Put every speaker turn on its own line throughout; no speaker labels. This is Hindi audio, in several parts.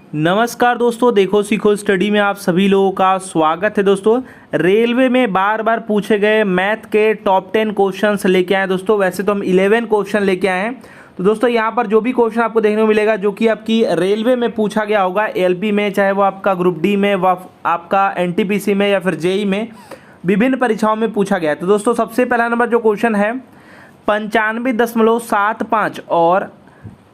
नमस्कार दोस्तों, देखो सीखो स्टडी में आप सभी लोगों का स्वागत है। दोस्तों रेलवे में बार बार पूछे गए मैथ के टॉप 10 क्वेश्चंस लेके आए दोस्तों। वैसे तो हम 11 क्वेश्चन लेके आए हैं। तो दोस्तों यहाँ पर जो भी क्वेश्चन आपको देखने को मिलेगा जो कि आपकी रेलवे में पूछा गया होगा, एलपी में, चाहे वो आपका ग्रुप डी में, व आपका एनटीपीसी में या फिर जेई में, विभिन्न परीक्षाओं में पूछा गया है। तो दोस्तों सबसे पहला नंबर जो क्वेश्चन है 95.75 और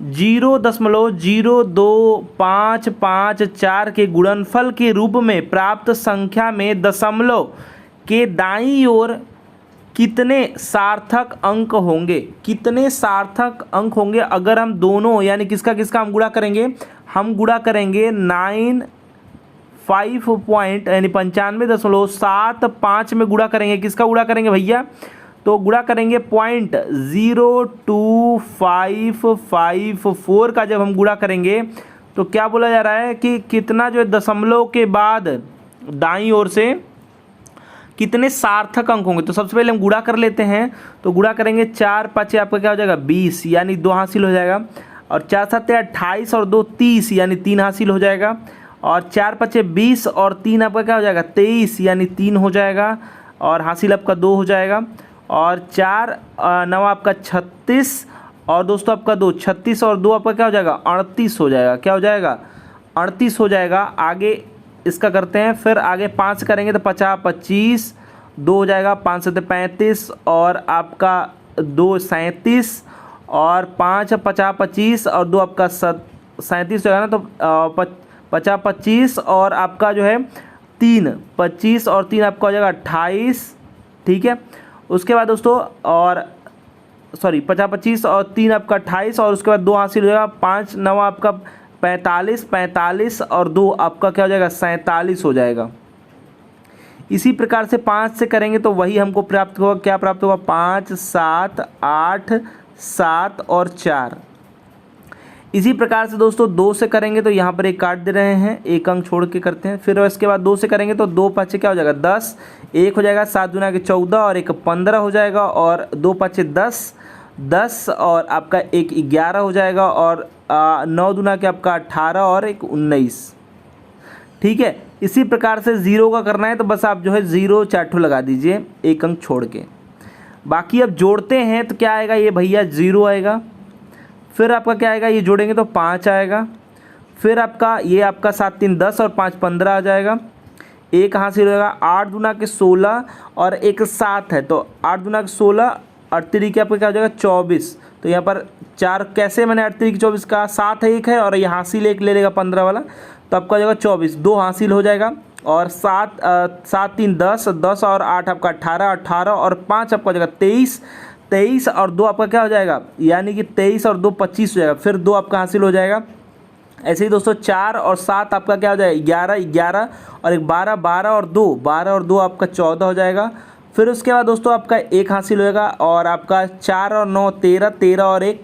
0.02554 के गुणनफल के रूप में प्राप्त संख्या में दशमलव के दाईं ओर कितने सार्थक अंक होंगे। कितने सार्थक अंक होंगे अगर हम दोनों यानी किसका किसका हम गुणा करेंगे। हम गुणा करेंगे 95 पॉइंट यानी 95.75 में गुणा करेंगे। किसका गुणा करेंगे भैया, तो गुणा करेंगे 0.02554 का। जब हम गुणा करेंगे तो क्या बोला जा रहा है कि कितना जो है दशमलव के बाद दाईं ओर से कितने सार्थक अंक होंगे। तो सबसे पहले हम गुणा कर लेते हैं। तो गुणा करेंगे 4 5 आपका क्या हो जाएगा 20 यानी 2 हासिल हो जाएगा, और 4 7 28 और 2 30 यानी 3 हासिल हो जाएगा, और 4 5 20 और 3 आपका क्या हो जाएगा 23 यानी 3 हो जाएगा, और हासिल आपका 2 हो जाएगा, और 4 9 आपका 36 और दोस्तों आपका 2 36 और 2 आपका क्या हो जाएगा 38 हो जाएगा। क्या हो जाएगा 38 हो जाएगा। आगे इसका करते हैं, फिर आगे 5 करेंगे तो 50 25 2 हो जाएगा, 5 7 35 और आपका 2 37 और 5 50 25 और 2 आपका 37 हो जाएगा ना। तो 50 25 और आपका जो है 3 25 और 3 आपका हो जाएगा 28। ठीक है, उसके बाद दोस्तों और 50 25 और 3 आपका 28 और उसके बाद 2 हासिल हो जाएगा, 5 9 आपका 45 और 2 आपका क्या हो जाएगा 47 हो जाएगा। इसी प्रकार से 5 से करेंगे तो वही हमको प्राप्त होगा। क्या प्राप्त होगा 5 7 8 7 और 4। इसी प्रकार से दोस्तों 2 से करेंगे तो यहाँ पर एक काट दे रहे हैं, एक अंक छोड़ के करते हैं। फिर इसके बाद 2 से करेंगे तो 2 5 क्या हो जाएगा 10, 1 हो जाएगा, 7 दूना के 14 और 1 15 हो जाएगा, और 2 5 10 और आपका 1 11 हो जाएगा, और 9 दूना के आपका 18 और 1 19। ठीक है, इसी प्रकार से 0 का करना है तो बस आप जो है 0 4 लगा दीजिए एक अंक छोड़ के। बाकी अब जोड़ते हैं तो क्या आएगा ये भैया 0 आएगा, फिर आपका क्या आएगा ये जोड़ेंगे तो 5 आएगा, फिर आपका ये आपका 7 3 10 और 5 15 आ जाएगा, 1 हासिल होगा, 8 दूना के 16 और 1 7 है तो 8 दूना के 16 और 3 के आपका क्या हो जाएगा 24। तो यहाँ पर 4 कैसे मैंने 8 3 24 का 7 है 1 है और ये हासिल 1 ले लेगा 15 वाला, तो आपका हो जाएगा 24, 2 हासिल हो जाएगा, और 7 3 10 और 8 आपका 18 और 5 आपका हो जाएगा 23 और 2 आपका क्या हो जाएगा यानी कि 23 और 2 25 हो जाएगा, फिर 2 आपका हासिल हो जाएगा। ऐसे ही दोस्तों 4 और 7 आपका क्या हो जाएगा 11 और 1 12 और 2 आपका 14 हो जाएगा। फिर उसके बाद दोस्तों आपका 1 हासिल होएगा, और आपका 4 और 9 13 और 1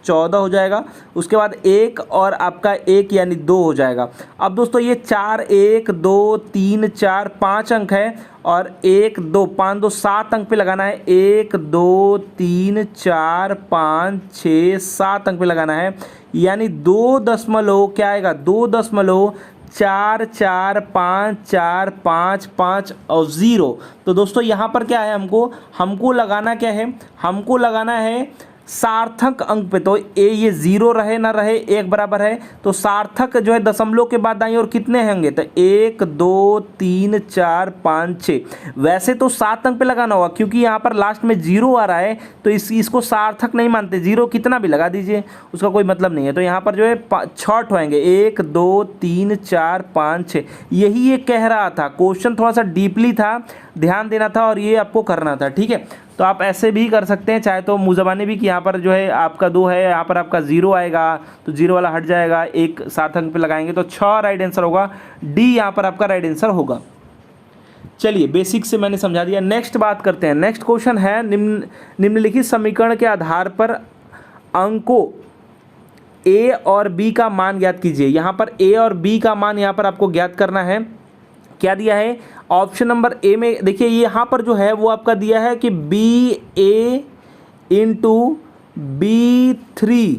14 हो जाएगा। उसके बाद 1 और आपका 1 यानी 2 हो जाएगा। अब दोस्तों ये 4 1 2 3 4 5 अंक है, और 1 2 5 2 7 अंक पे लगाना है। 1 2 3 4 5 6 7 अंक पे लगाना है, यानी 2 दशमलव क्या आएगा 2.445 और 0। तो दोस्तों यहाँ पर क्या है हमको लगाना क्या है, हमको लगाना है सार्थक अंक पे। तो ये 0 रहे ना रहे एक बराबर है, तो सार्थक जो है दशमलव के बाद दाईं ओर कितने होंगे तो 1 2 3 4 5 6। वैसे तो 7 अंक पे लगाना होगा क्योंकि यहाँ पर लास्ट में 0 आ रहा है, तो इसको सार्थक नहीं मानते। 0 कितना भी लगा दीजिए उसका कोई मतलब नहीं है। तो यहाँ पर जो है 6 होंगे 1 2 3 4 5 6। यही ये कह रहा था, क्वेश्चन थोड़ा सा डीपली था, ध्यान देना था और ये आपको करना था। ठीक है, तो आप ऐसे भी कर सकते हैं, चाहे तो मुँह ज़बानी भी कि यहाँ पर जो है आपका 2 है, यहाँ पर आपका 0 आएगा तो 0 वाला हट जाएगा, 1 7 अंक पे लगाएंगे तो 6 राइट आंसर होगा। डी यहाँ पर आपका राइट आंसर होगा। चलिए बेसिक से मैंने समझा दिया। नेक्स्ट बात करते हैं। नेक्स्ट क्वेश्चन है निम्नलिखित समीकरण के आधार पर अंकों ए और बी का मान ज्ञात कीजिए। यहाँ पर ए और बी का मान यहाँ पर आपको ज्ञात करना है। क्या दिया है ऑप्शन नंबर ए में, देखिए ये यहाँ पर जो है वो आपका दिया है कि बी ए इंटू बी 3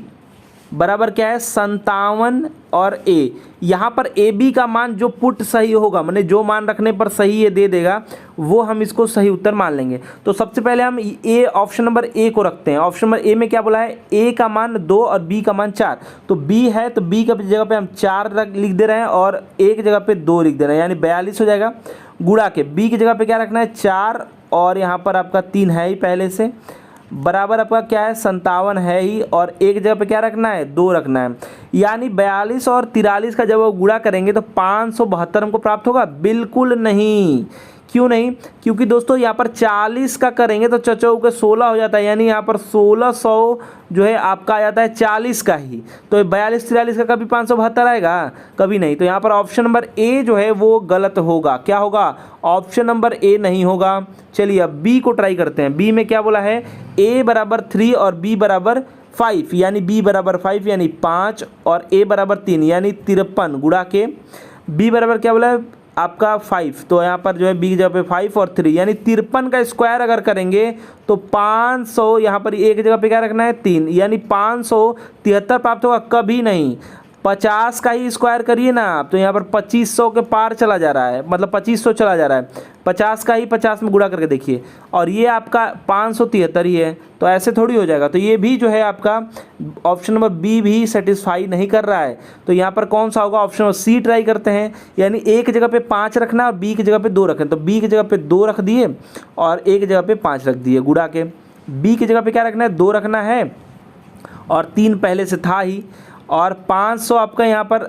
बराबर क्या है 57 और ए। यहाँ पर ए बी का मान जो पुट सही होगा, मैंने जो मान रखने पर सही ये दे देगा, वो हम इसको सही उत्तर मान लेंगे। तो सबसे पहले हम ए, ऑप्शन नंबर ए को रखते हैं। ऑप्शन नंबर ए में क्या बोला है, ए का मान 2 और बी का मान 4। तो बी है तो बी की जगह पे हम 4 लिख दे रहे हैं और ए की जगह पे 2 लिख दे रहे हैं, यानी 42 हो जाएगा। गुणा के बी की जगह पे क्या रखना है 4 और यहाँ पर आपका 3 है ही पहले से, बराबर आपका क्या है 57 है ही, और एक जगह पे क्या रखना है 2 रखना है। यानी 42 और 43 का जब वो गुणा करेंगे तो 572 हमको प्राप्त होगा? बिल्कुल नहीं। क्यों नहीं? क्योंकि दोस्तों यहाँ पर 40 का करेंगे तो चौके 16 हो जाता है, यानी यहाँ पर 1600 जो है आपका आ जाता है 40 का ही। तो 42-43 का कभी 572 आएगा? कभी नहीं। तो यहाँ पर ऑप्शन नंबर ए जो है वो गलत होगा। क्या होगा? ऑप्शन नंबर ए नहीं होगा। चलिए अब बी को ट्राई करते हैं। बी में क्या बोला है, ए बराबर 3 और बी बराबर 5, यानी बी बराबर 5 यानी 5 और ए बराबर 3 यानी 53 गुणा के बी बराबर क्या बोला है आपका 5। तो यहाँ पर जो है बी की जगह पे 5 और 3 यानी 53 का स्क्वायर अगर करेंगे तो 500, यहाँ पर एक जगह पे क्या रखना है 3, यानी 573 प्राप्त होगा? कभी नहीं। 50 का ही स्क्वायर करिए ना आप, तो यहाँ पर 2500 के पार चला जा रहा है, मतलब 2500 चला जा रहा है। 50 का ही 50 में गुणा करके देखिए, और ये आपका 573 ही है, तो ऐसे थोड़ी हो जाएगा। तो ये भी जो है आपका ऑप्शन नंबर बी भी सेटिस्फाई नहीं कर रहा है। तो यहाँ पर कौन सा होगा? ऑप्शन नंबर सी ट्राई करते हैं, यानी ए की जगह पे 5 रखना और बी की जगह पे 2 रखें। तो बी की जगह पे 2 रख दिए और ए की जगह पे 5 रख दिए गुणा के। बी की जगह पे क्या रखना है 2 रखना है और 3 पहले से था ही, और 500 आपका यहाँ पर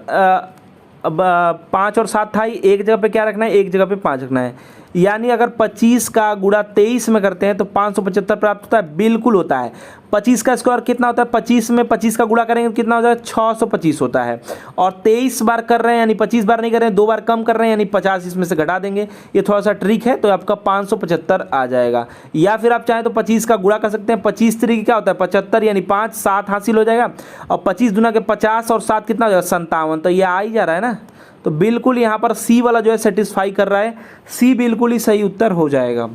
5 और 7 था ही, एक जगह पे क्या रखना है, एक जगह पे 5 रखना है। यानी अगर 25 का गुणा 23 में करते हैं तो 575 प्राप्त होता है? बिल्कुल होता है। 25 का स्क्वायर कितना होता है? 25 में 25 का गुणा करेंगे तो कितना हो जाएगा? 625 होता है। और 23 बार कर रहे हैं यानी 25 बार नहीं कर रहे हैं, 2 बार कम कर रहे हैं यानी 50 इसमें से घटा देंगे। ये थोड़ा सा ट्रिक है, तो आपका 575 आ जाएगा। या फिर आप चाहें तो 25 का गुणा कर सकते हैं। 25 तरीके क्या होता है 75 यानी 5, 7 हासिल हो जाएगा, और 25 दुना के 50 और 7 कितना हो जाएगा 57। तो ये आ ही जा रहा है ना। तो बिल्कुल यहाँ पर सी वाला जो है सेटिस्फाई कर रहा है, सी बिल्कुल ही सही उत्तर हो जाएगा।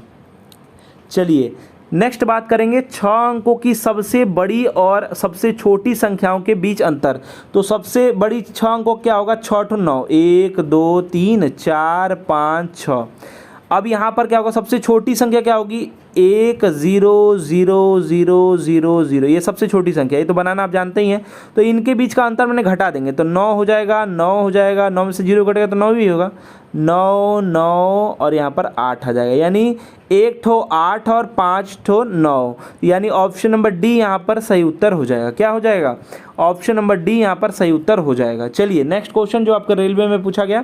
चलिए नेक्स्ट बात करेंगे 6 अंकों की सबसे बड़ी और सबसे छोटी संख्याओं के बीच अंतर। तो सबसे बड़ी 6 अंकों क्या होगा? 6 to 9, 1 2 3 4 5 6। अब यहाँ पर क्या होगा? सबसे छोटी संख्या क्या होगी? 1 0 0 0 0 0, ये सबसे छोटी संख्या, ये तो बनाना आप जानते ही हैं। तो इनके बीच का अंतर मैंने घटा देंगे तो 9 हो जाएगा, 9 हो जाएगा, 9 में से 0 कटेगा तो 9 भी होगा, 9 9 और यहाँ पर 8 आ जाएगा, यानी 1 ठो 8 और 5 ठो 9, यानी ऑप्शन नंबर डी यहाँ पर सही उत्तर हो जाएगा। क्या हो जाएगा? ऑप्शन नंबर डी यहाँ पर सही उत्तर हो जाएगा। चलिए नेक्स्ट क्वेश्चन जो आपका रेलवे में पूछा गया,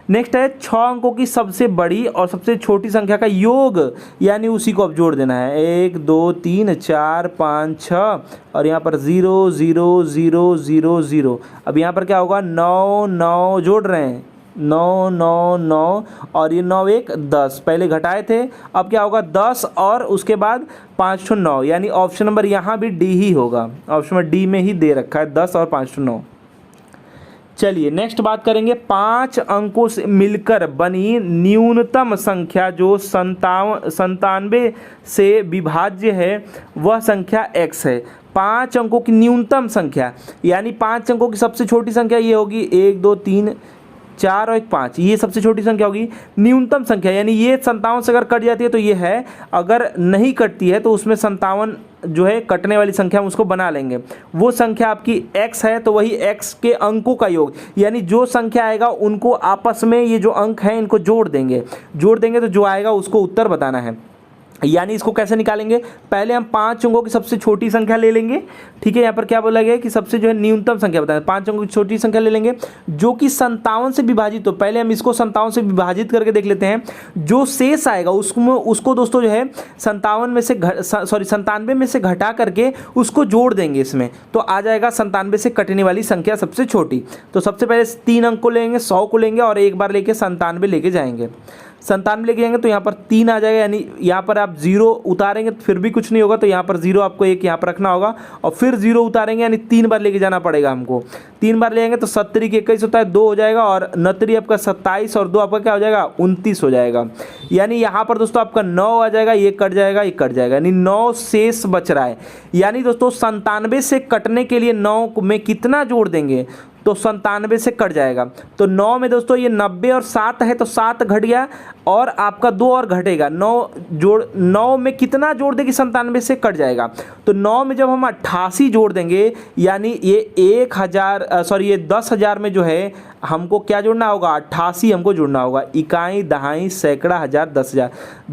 नेक्स्ट है 6 अंकों की सबसे बड़ी और सबसे छोटी संख्या का योग, यानी उसी को अब जोड़ देना है। 1 2 3 4 5 6 और यहाँ पर 0 0 0 0 0। अब यहाँ पर क्या होगा? 9 9 जोड़ रहे हैं, 9 9 9 और ये 9 1 10, पहले घटाए थे, अब क्या होगा 10 और उसके बाद 5 to 9, यानी ऑप्शन नंबर यहाँ भी डी ही होगा। ऑप्शन नंबर डी में ही दे रखा है 10 और 5 to 9। चलिए नेक्स्ट बात करेंगे 5 अंकों से मिलकर बनी न्यूनतम संख्या जो 97 से विभाज्य है, वह संख्या x है। 5 अंकों की न्यूनतम संख्या, यानी 5 अंकों की सबसे छोटी संख्या ये होगी 1 2 3 4 और 1 5, ये सबसे छोटी संख्या होगी। न्यूनतम संख्या यानी ये 57 से अगर कट जाती है तो ये है, अगर नहीं कटती है तो उसमें 57 जो है कटने वाली संख्या हम उसको बना लेंगे। वो संख्या आपकी x है, तो वही x के अंकों का योग, यानी जो संख्या आएगा उनको आपस में ये जो अंक हैं इनको जोड़ देंगे तो जो आएगा उसको उत्तर बताना है। यानी इसको कैसे निकालेंगे? पहले हम 5 अंकों की सबसे छोटी संख्या ले लेंगे, ठीक है। यहाँ पर क्या बोला गया कि सबसे जो है न्यूनतम संख्या बताएं, 5 अंकों की छोटी संख्या ले लेंगे जो कि 57 से विभाजित हो। पहले हम इसको 57 से विभाजित करके देख लेते हैं, जो शेष आएगा उसको दोस्तों जो है 97 में से घटा करके उसको जोड़ देंगे इसमें, तो आ जाएगा 97 से कटने वाली संख्या सबसे छोटी। तो सबसे पहले 3 अंक को लेंगे, 100 को लेंगे और एक बार लेके 97 लेके जाएंगे। 97 लेके जाएंगे तो यहाँ पर 3 आ जाएगा, यानी यहाँ पर आप 0 उतारेंगे तो फिर भी कुछ नहीं होगा, तो यहाँ पर 0 आपको एक यहाँ पर रखना होगा और फिर 0 उतारेंगे, यानी 3 बार लेके जाना पड़ेगा हमको। 3 बार ले जाएंगे तो 70 के 21 होता है, 2 हो जाएगा और 69 आपका 27 और 2 आपका क्या हो जाएगा 29 हो जाएगा। यानी यहाँ पर दोस्तों आपका 9 आ जाएगा, ये कट जाएगा, ये कट जाएगा, यानी 9 शेष बच रहा है। यानी दोस्तों 97 से कटने के लिए 9 में कितना जोड़ देंगे, तो 97 से कट जाएगा। तो 9 में दोस्तों ये 90 और 7 है, तो 7 घट गया और आपका 2 और घटेगा। 9 में कितना जोड़ देंगे 97 से कट जाएगा, तो 9 में जब हम 88 जोड़ देंगे, यानी ये 10,000 में जो है हमको क्या जोड़ना होगा, 88 हमको जोड़ना होगा। इकाई, दहाई, सैकड़ा, हज़ार, 10,000,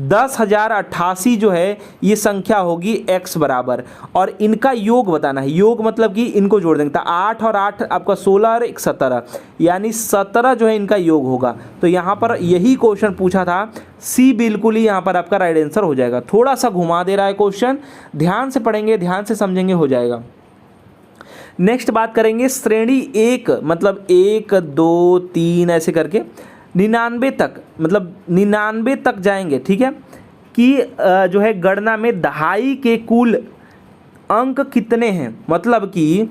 10,088 जो है ये संख्या होगी x बराबर, और इनका योग बताना है। योग मतलब कि इनको जोड़ देंगे, तो 8 और 8 आपका 16 और 1 17, यानी 17 जो है इनका योग होगा। तो यहाँ पर यही क्वेश्चन पूछा था, सी बिल्कुल ही यहाँ पर आपका राइट आंसर हो जाएगा। थोड़ा सा घुमा दे रहा है क्वेश्चन, ध्यान से पढ़ेंगे, ध्यान से समझेंगे, हो जाएगा। नेक्स्ट बात करेंगे श्रेणी 1, मतलब 1 2 3 ऐसे करके 99 तक, मतलब 99 तक जाएंगे, ठीक है, कि जो है गणना में दहाई के कुल अंक कितने हैं, मतलब कि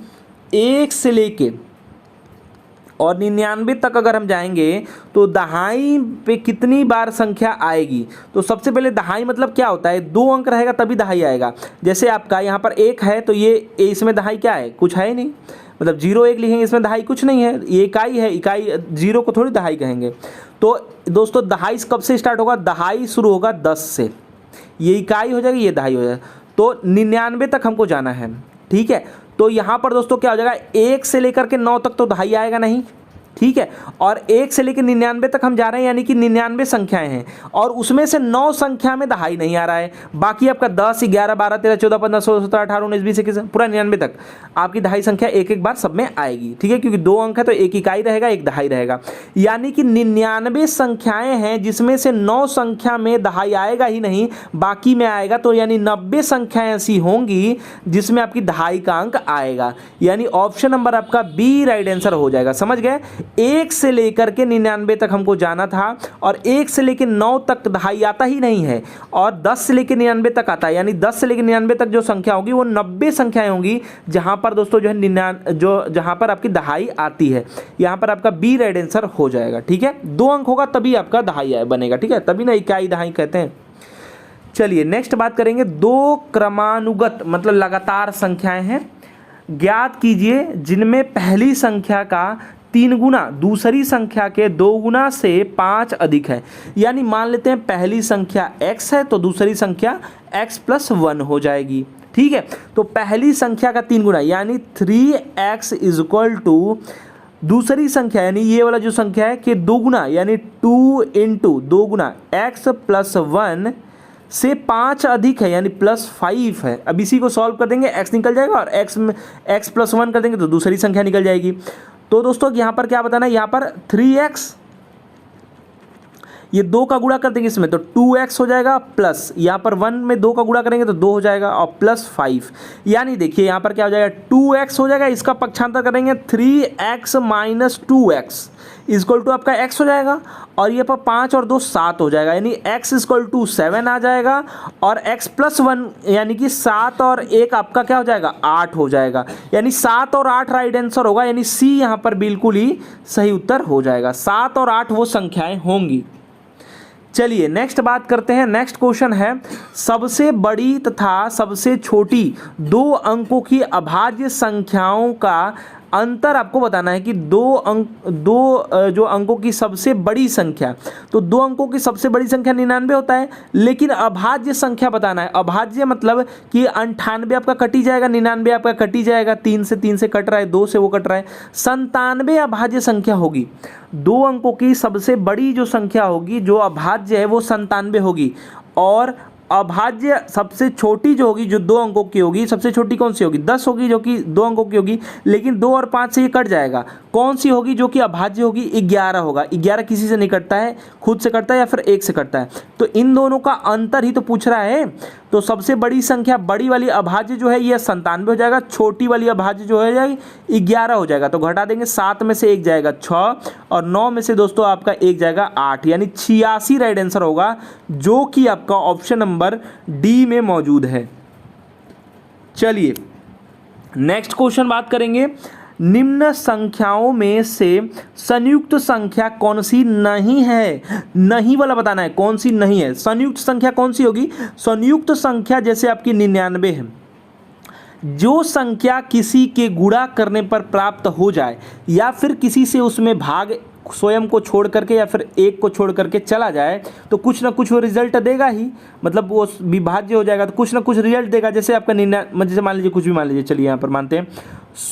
1 से लेके और 99 तक अगर हम जाएंगे तो दहाई पे कितनी बार संख्या आएगी। तो सबसे पहले दहाई मतलब क्या होता है, 2 अंक रहेगा तभी दहाई आएगा। जैसे आपका यहाँ पर 1 है तो ये इसमें दहाई क्या है, कुछ है ही नहीं, मतलब 0 1 लिखेंगे, इसमें दहाई कुछ नहीं है, ये इकाई है, इकाई 0 को थोड़ी दहाई कहेंगे। तो दोस्तों दहाई कब से स्टार्ट होगा, दहाई शुरू होगा 10 से, ये इकाई हो जाएगी, ये दहाई हो जाएगा। तो 99 तक हमको जाना है, ठीक है। तो यहाँ पर दोस्तों क्या हो जाएगा, 1 से लेकर के 9 तक तो दहाई आएगा नहीं, ठीक है, और 1 से लेकर 99 तक हम जा रहे हैं, यानी कि 99 संख्याएं हैं और उसमें से 9 संख्या में दहाई नहीं आ रहा है। बाकी आपका 10 11 12 13 14 15 16 17 18 19 20 21 पूरा 99 तक आपकी दहाई संख्या एक एक बार सब में आएगी, ठीक है, क्योंकि 2 अंक है तो एक इकाई रहेगा, एक दहाई रहेगा। यानी कि 99 संख्याएं हैं जिसमें से 9 संख्या में दहाई आएगा ही नहीं, बाकी में आएगा। तो यानी 90 संख्याएं ऐसी होंगी जिसमें आपकी दहाई का अंक आएगा, यानी ऑप्शन नंबर आपका बी राइट आंसर हो जाएगा। समझ गए, 1 से लेकर के 99 तक हमको जाना था और 1 से लेकर 9 तक दहाई आता ही नहीं है और 10 से लेकर 99 तक आता है, यानी 10 से लेकर 99 तक जो संख्या होगी वो 90 संख्याएं होंगी जहां पर दोस्तों जो है जहां पर आपकी दहाई आती है। यहां पर आपका बी राइट आंसर हो जाएगा, ठीक है। 2 अंक होगा तभी आपका दहाई बनेगा, ठीक है, तभी ना इकाई दहाई कहते हैं। चलिए नेक्स्ट बात करेंगे, 2 क्रमानुगत मतलब लगातार संख्याएं हैं, ज्ञात कीजिए जिनमें पहली संख्या का 3 गुना दूसरी संख्या के 2 गुना से 5 अधिक है। यानी मान लेते हैं पहली संख्या x है तो दूसरी संख्या x + 1 हो जाएगी, ठीक है। तो पहली संख्या का 3 गुना यानी 3x = दूसरी संख्या यानी ये वाला जो संख्या है कि 2 गुना यानी 2 × 2 गुना x + 1 से 5 अधिक है, यानी +5 है। अब इसी को सॉल्व कर देंगे, x निकल जाएगा और x + 1 कर देंगे तो दूसरी संख्या निकल जाएगी। तो दोस्तों यहाँ पर क्या बताना है, यहाँ पर 3x, ये 2 का गुणा कर देंगे इसमें तो 2x हो जाएगा, प्लस यहाँ पर 1 में 2 का गुणा करेंगे तो 2 हो जाएगा और +5, यानी देखिए यहाँ पर क्या हो जाएगा 2x हो जाएगा, इसका पक्षांतर करेंगे 3x - 2x = आपका x हो जाएगा और ये पर 5 और 2 7 हो जाएगा, यानी x = 7 आ जाएगा और x + 1 यानी कि 7 और 1 आपका क्या हो जाएगा 8 हो जाएगा, यानी 7 और 8 राइट आंसर होगा, यानी सी यहाँ पर बिल्कुल ही सही उत्तर हो जाएगा। 7 और 8 वो संख्याएं होंगी। चलिए नेक्स्ट बात करते हैं। नेक्स्ट क्वेश्चन है, सबसे बड़ी तथा सबसे छोटी 2 अंकों की अभाज्य संख्याओं का अंतर आपको बताना है कि 2 जो अंकों की सबसे बड़ी संख्या, तो 2 अंकों की सबसे बड़ी संख्या 99 होता है, लेकिन अभाज्य संख्या बताना है। अभाज्य मतलब कि 98 आपका कटी जाएगा, 99 आपका कटी जाएगा, 3 से कट रहा है, 2 से वो कट रहा है, 97 अभाज्य संख्या होगी। 2 अंकों की सबसे बड़ी जो संख्या होगी जो अभाज्य है वो 97 होगी और अभाज्य सबसे छोटी जो होगी जो 2 अंकों की होगी, सबसे छोटी कौन सी होगी 10 होगी जो कि 2 अंकों की होगी, लेकिन 2 और 5 से ये कट जाएगा। कौन सी होगी जो कि अभाज्य होगी 11 होगा। 11 किसी से नहीं कटता है, खुद से कटता है या फिर 1 से कटता है, तो इन दोनों का अंतर ही तो पूछ रहा है। तो सबसे बड़ी संख्या, बड़ी वाली अभाज्य जो है ये 97 हो जाएगा, छोटी वाली अभाज्य जो है 11 हो जाएगा। तो घटा देंगे, 7 में से 1 जाएगा 6 और 9 में से दोस्तों आपका 1 जाएगा 8, यानी 86 राइट आंसर होगा, जो कि आपका ऑप्शन नंबर डी में मौजूद है। चलिए नेक्स्ट क्वेश्चन बात करेंगे, निम्न संख्याओं में से संयुक्त संख्या कौन सी नहीं है? नहीं वाला बताना है, कौन सी नहीं है। संयुक्त संख्या कौन सी होगी? संयुक्त संख्या जैसे आपकी 99 है, जो संख्या किसी के गुणा करने पर प्राप्त हो जाए या फिर किसी से उसमें भाग स्वयं को छोड़ करके या फिर एक को छोड़ करके चला जाए तो कुछ ना कुछ वो रिजल्ट देगा ही, मतलब वो विभाज्य हो जाएगा तो कुछ ना कुछ रिजल्ट देगा। जैसे आपका 99, जैसे मान लीजिए कुछ भी मान लीजिए, चलिए यहाँ पर मानते हैं,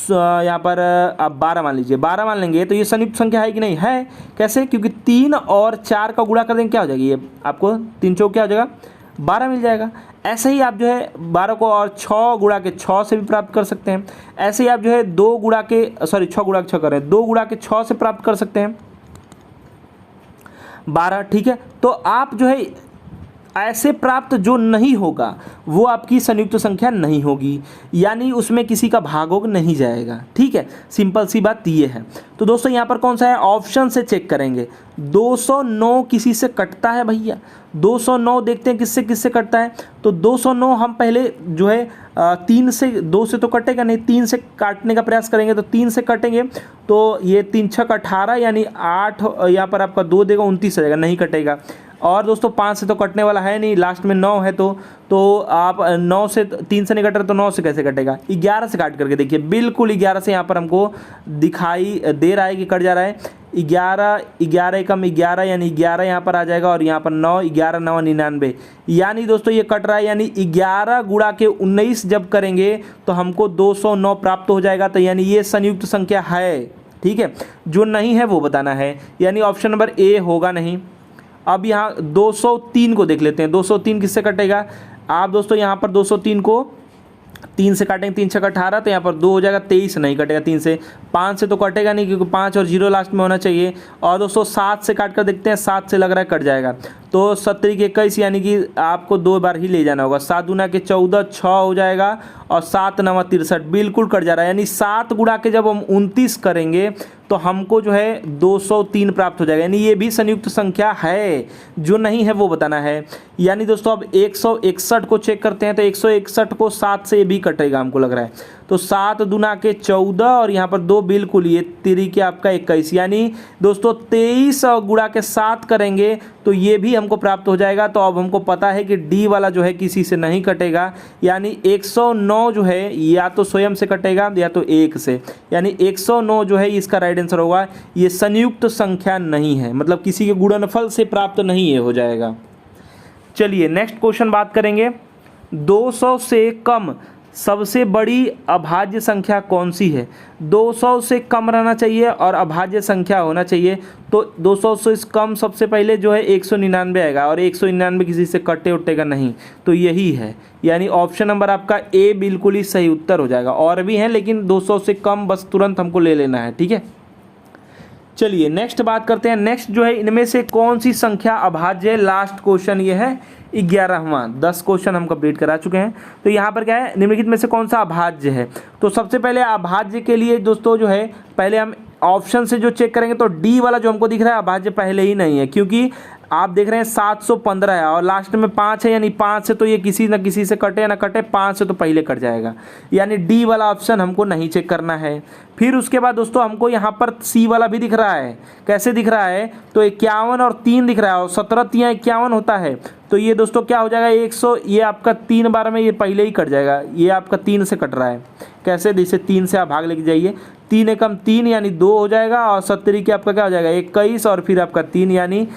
यहाँ पर आप 12 मान लीजिए, 12 मान लेंगे तो ये संयुक्त संख्या है कि नहीं है? कैसे? क्योंकि 3 और 4 का गुणा कर देंगे, क्या हो जाएगी ये आपको 3 चौक क्या हो जाएगा 12 मिल जाएगा। ऐसे ही आप जो है 12 को और 6 गुणा के 6 से भी प्राप्त कर सकते हैं। ऐसे ही आप जो है 2 गुणा के 6 गुणा के 6 कर रहे हैं, 2 गुणा के 6 से प्राप्त कर सकते हैं 12, ठीक है। तो आप जो है ऐसे प्राप्त जो नहीं होगा वो आपकी संयुक्त संख्या नहीं होगी, यानी उसमें किसी का भागोग नहीं जाएगा, ठीक है। सिंपल सी बात ये है। तो दोस्तों यहाँ पर कौन सा है? ऑप्शन से चेक करेंगे। 209 किसी से कटता है भैया, 209 देखते हैं किससे किससे कटता है। तो 209 हम पहले जो है 3 से, 2 से तो कटेगा नहीं, 3 से काटने का प्रयास करेंगे। तो 3 से कटेंगे तो ये 3 6 18 यानी 8, यहाँ पर आपका 2 देगा 29 आ जाएगा, नहीं कटेगा। और दोस्तों 5 से तो कटने वाला है नहीं, लास्ट में 9 है तो आप 9 से 3 से नहीं कट रहे तो 9 से कैसे कटेगा? 11 से काट करके देखिए, बिल्कुल 11 से यहाँ पर हमको दिखाई दे रहा है कि कट जा रहा है। 11 एकम 11 यानी 11 यहाँ पर आ जाएगा और यहाँ पर 9, 11 9 99, यानी दोस्तों ये कट रहा है, यानी 11 गुणा के 19 जब करेंगे तो हमको 209 प्राप्त हो जाएगा। तो यानी ये संयुक्त संख्या है, ठीक है। जो नहीं है वो बताना है, यानी ऑप्शन नंबर ए होगा नहीं। अब यहाँ 203 को देख लेते हैं, 203 किससे कटेगा? आप दोस्तों यहाँ पर 203 को 3 से काटेंगे, 3 6 18 तो यहाँ पर 2 हो जाएगा, 23 नहीं कटेगा 3 से। 5 से तो कटेगा नहीं क्योंकि 5 और 0 लास्ट में होना चाहिए। और दोस्तों 7 से काट कर देखते हैं, 7 से लग रहा है कट जाएगा। तो 70 के 21 यानी कि आपको 2 बार ही ले जाना होगा। 7 गुना के 14 6 हो जाएगा और 7 9 63 बिल्कुल कट जा रहा है, यानी 7 गुणा के जब हम 29 करेंगे तो हमको जो है 203 प्राप्त हो जाएगा, यानी ये भी संयुक्त संख्या है। जो नहीं है वो बताना है। यानी दोस्तों अब 161 को चेक करते हैं तो 161 को 7 से भी कटेगा हमको लग रहा है। तो 7 दुना के 14 और यहाँ पर 2 बिल्कुल, ये 3 के आपका 21, यानी दोस्तों 23 और गुणा के 7 करेंगे तो ये भी हमको प्राप्त हो जाएगा। तो अब हमको पता है कि डी वाला जो है किसी से नहीं कटेगा, यानी 109 जो है या तो स्वयं से कटेगा या तो 1 से, यानी 109 जो है इसका राइट आंसर होगा। ये संयुक्त संख्या नहीं है, मतलब किसी के गुणनफल से प्राप्त नहीं है, हो जाएगा। चलिए नेक्स्ट क्वेश्चन बात करेंगे, 200 से कम सबसे बड़ी अभाज्य संख्या कौन सी है? 200 से कम रहना चाहिए और अभाज्य संख्या होना चाहिए। तो 200 से कम सबसे पहले जो है 199 आएगा और 199 किसी से कटे उटेगा नहीं, तो यही है, यानी ऑप्शन नंबर आपका ए बिल्कुल ही सही उत्तर हो जाएगा। और भी हैं लेकिन 200 से कम बस तुरंत हमको ले लेना है, ठीक है। चलिए नेक्स्ट बात करते हैं। नेक्स्ट जो है इनमें से कौन सी संख्या अभाज्य है? लास्ट क्वेश्चन ये है 11वां। 10 क्वेश्चन हम कंप्लीट करा चुके हैं। तो यहाँ पर क्या है, निम्नलिखित में से कौन सा अभाज्य है? तो सबसे पहले अभाज्य के लिए दोस्तों जो है पहले हम ऑप्शन से जो चेक करेंगे तो डी वाला जो हमको दिख रहा है अभाज्य पहले ही नहीं है, क्योंकि आप देख रहे हैं 715 है और लास्ट में 5 है, यानी 5 से तो ये किसी न किसी से कटे ना कटे, 5 से तो पहले कट जाएगा, यानी डी वाला ऑप्शन हमको नहीं चेक करना है। फिर उसके बाद दोस्तों हमको यहाँ पर सी वाला भी दिख रहा है। कैसे दिख रहा है? तो 51 और 3 दिख रहा है और 17 3 51 होता है। तो ये दोस्तों क्या हो जाएगा 100, ये आपका 3 बार में ये पहले ही कट जाएगा, ये आपका 3 से कट रहा है। कैसे? जैसे 3 से आप भाग लेके जाइए, 3 एकम 3 यानी 2 हो जाएगा और 70 के आपका क्या हो जाएगा 21 और फिर आपका 3 यानी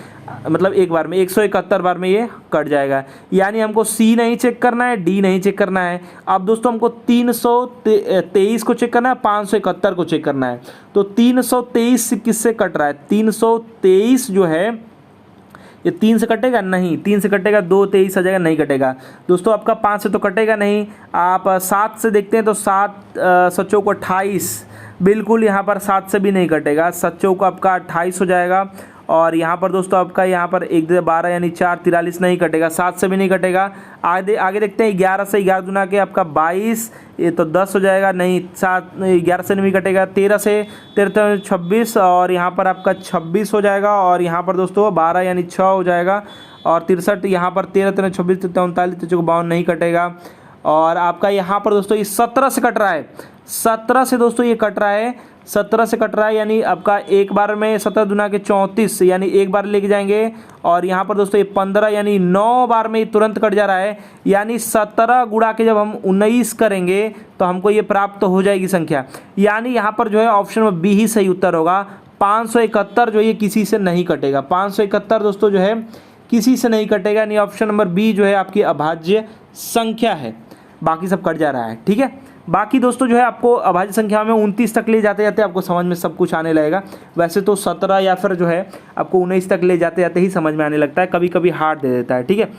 मतलब एक बार में 171 बार में ये कट जाएगा। यानी हमको सी नहीं चेक करना है, डी नहीं चेक करना है। अब दोस्तों हमको 323 को चेक करना है, 571 को चेक करना है। तो 323 किससे कट रहा है? 323 जो है ये 3 से कटेगा नहीं, 3 से कटेगा 2 23 आ जाएगा, नहीं कटेगा। दोस्तों आपका 5 से तो कटेगा नहीं। आप 7 से देखते हैं तो 7 7 को 28, बिल्कुल यहाँ पर 7 से भी नहीं कटेगा। 7 को आपका 28 हो जाएगा और यहाँ पर दोस्तों आपका यहाँ पर 1 12 यानी 4 43 नहीं कटेगा, 7 से भी नहीं कटेगा। आगे देखते हैं 11 से 11 दूना के आपका 22, ये तो 10 हो जाएगा, नहीं 11 से नहीं कटेगा। 13 से 13 26 और यहाँ पर आपका 26 हो जाएगा। और यहाँ पर दोस्तों 12 यानी 6 हो जाएगा। और 63 यहाँ पर 13 13 26 39 52 नहीं कटेगा। और आपका यहाँ पर दोस्तों ये 17 से कट रहा है, 17 से दोस्तों ये कट रहा है, 17 से कट रहा है यानी आपका एक बार में 17 दूना के 34 यानी एक बार लेके जाएंगे। और यहाँ पर दोस्तों ये 15 यानी 9 बार में तुरंत कट जा रहा है, यानी 17 गुणा के जब हम 19 करेंगे तो हमको ये प्राप्त हो जाएगी संख्या। यानी यहाँ पर जो है ऑप्शन नंबर बी ही सही उत्तर होगा। 571 जो ये किसी से नहीं कटेगा, 571 दोस्तों जो है किसी से नहीं कटेगा, यानी ऑप्शन नंबर बी जो है आपकी अभाज्य संख्या है। बाकी सब कट जा रहा है, ठीक है। बाकी दोस्तों जो है आपको अभाज्य संख्या में 29 तक ले जाते जाते आपको समझ में सब कुछ आने लगेगा। वैसे तो 17 या फिर जो है आपको 19 तक ले जाते जाते ही समझ में आने लगता है, कभी कभी हार्ड दे देता है, ठीक है।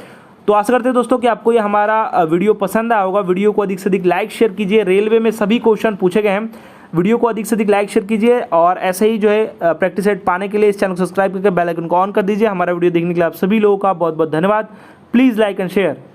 तो आशा करते हैं दोस्तों कि आपको ये हमारा वीडियो पसंद आया होगा। वीडियो को अधिक से अधिक लाइक शेयर कीजिए। रेलवे में सभी क्वेश्चन पूछे गए हैं, वीडियो को अधिक से अधिक लाइक शेयर कीजिए। और ऐसे ही जो है प्रैक्टिस सेट पाने के लिए इस चैनल को सब्सक्राइब करके बेल आइकन को ऑन कर दीजिए। हमारा वीडियो देखने के लिए आप सभी लोगों का बहुत बहुत धन्यवाद। Please like and share.